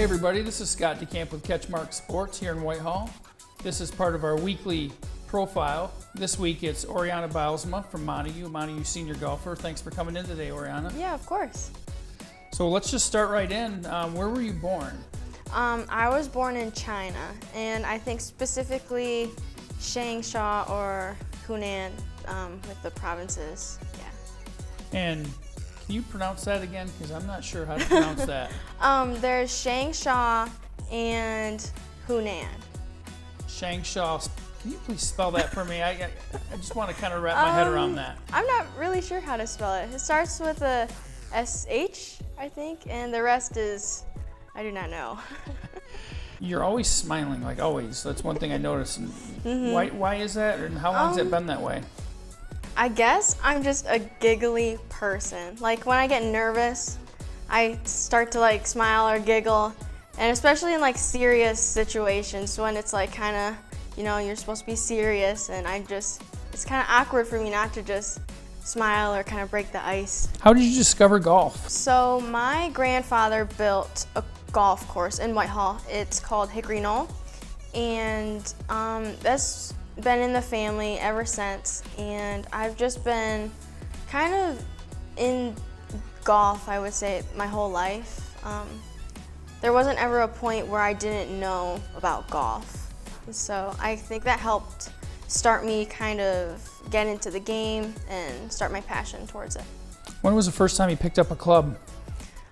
everybody, this is Scott DeCamp with CatchMark Sports here in Whitehall. This is part of our weekly profile. This week it's Orianna Bylsma from Montague senior golfer. Thanks for coming in today, Orianna. Yeah, of course. So let's just start right in. Where were you born? I was born in China, and I think specifically Changsha or Hunan with the provinces, yeah. And can you pronounce that again? Because I'm not sure how to pronounce that. There's Changsha and Hunan. Changsha. Can you please spell that for me? I just want to kind of wrap my head around that. I'm not really sure how to spell it. It starts with a SH, I think, and the rest is, I do not know. You're always smiling, like always. That's one thing I noticed. Why is that, and how long has it been that way? I guess I'm just a giggly person. Like when I get nervous, I start to like smile or giggle, and especially in like serious situations when it's like kind of, you're supposed to be serious, and it's kind of awkward for me not to just smile or kind of break the ice. How did you discover golf? So my grandfather built a golf course in Whitehall. It's called Hickory Knoll, and that's been in the family ever since, and I've just been kind of in golf, I would say, my whole life. There wasn't ever a point where I didn't know about golf, so I think that helped start me kind of get into the game and start my passion towards it. When was the first time you picked up a club?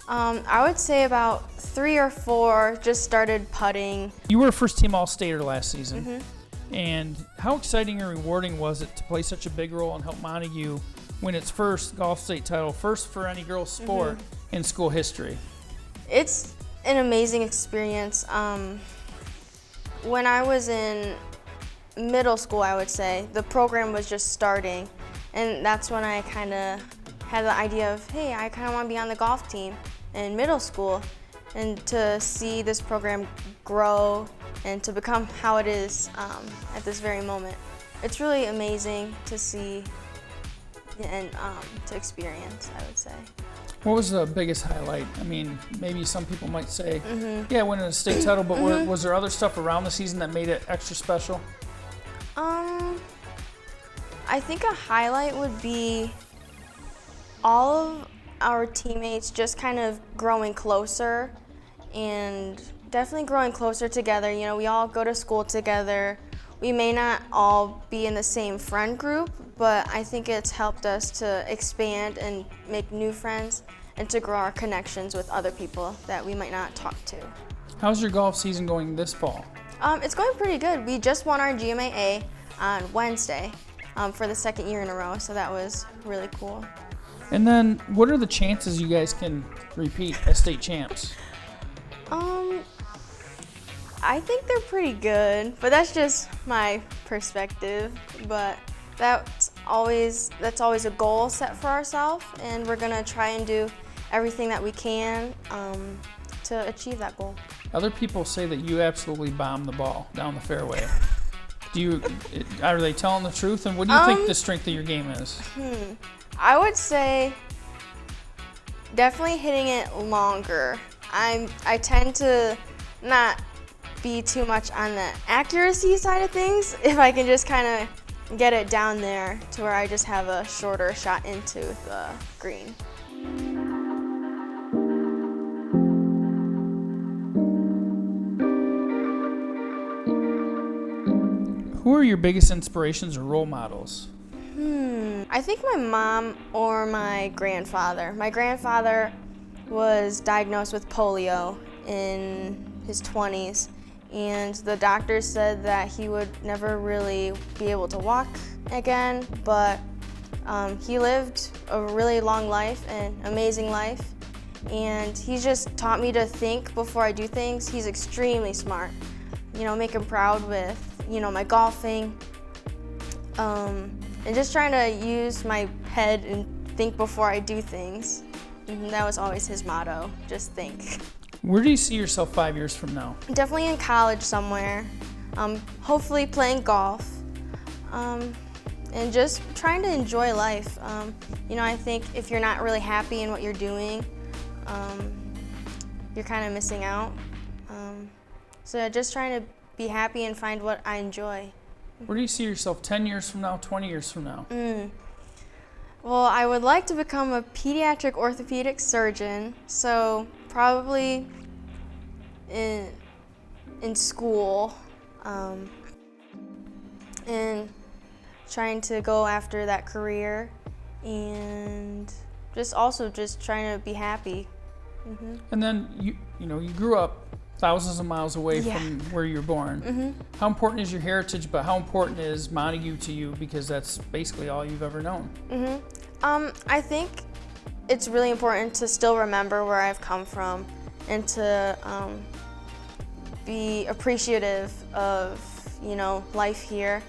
I would say about 3 or 4, just started putting. You were a first-team All-Stater last season. And how exciting and rewarding was it to play such a big role and help Montague win its first golf state title, first for any girls' sport in school history? It's an amazing experience. When I was in middle school, I would say, the program was just starting, and that's when I kind of had the idea of, hey, I kind of want to be on the golf team in middle school, and to see this program grow and to become how it is at this very moment. It's really amazing to see and to experience, I would say. What was the biggest highlight? I mean, maybe some people might say, yeah, winning a state title, but was there other stuff around the season that made it extra special? I think a highlight would be all of our teammates just kind of growing closer, and definitely growing closer together. We all go to school together. We may not all be in the same friend group, but I think it's helped us to expand and make new friends and to grow our connections with other people that we might not talk to. How's your golf season going this fall? It's going pretty good. We just won our GMAA on Wednesday for the 2nd year in a row, so that was really cool. And then what are the chances you guys can repeat as state champs? I think they're pretty good, but that's just my perspective. But that's always a goal set for ourselves, and we're gonna try and do everything that we can to achieve that goal. Other people say that you absolutely bomb the ball down the fairway. Are they telling the truth? And what do you think the strength of your game is? I would say definitely hitting it longer. I tend to not be too much on the accuracy side of things if I can just kind of get it down there to where I just have a shorter shot into the green. Who are your biggest inspirations or role models? I think my mom or my grandfather. My grandfather was diagnosed with polio in his 20s, and the doctors said that he would never really be able to walk again, but he lived a really long life, an amazing life, and he's just taught me to think before I do things. He's extremely smart. Make him proud with, my golfing, and just trying to use my head and think before I do things. That was always his motto, just think. Where do you see yourself 5 years from now? Definitely in college somewhere, hopefully playing golf, and just trying to enjoy life. I think if you're not really happy in what you're doing, you're kind of missing out. So just trying to be happy and find what I enjoy. Where do you see yourself 10 years from now, 20 years from now? Well, I would like to become a pediatric orthopedic surgeon, so probably in school, and trying to go after that career, and just trying to be happy. And then you grew up thousands of miles away Yeah. from where you're born. How important is your heritage, but how important is Montague to you, because that's basically all you've ever known? I think it's really important to still remember where I've come from and to be appreciative of, life here.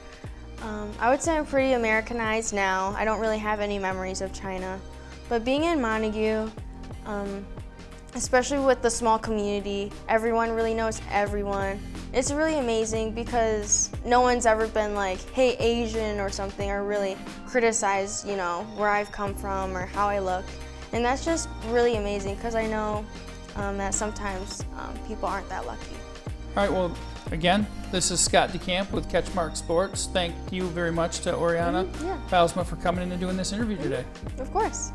I would say I'm pretty Americanized now. I don't really have any memories of China. But being in Montague, especially with the small community, everyone really knows everyone. It's really amazing because no one's ever been like, hey, Asian or something, or really criticized, where I've come from or how I look. And that's just really amazing because I know that sometimes people aren't that lucky. All right, well, again, this is Scott DeCamp with CatchMark Sports. Thank you very much to Orianna Bylsma for coming in and doing this interview today. Of course.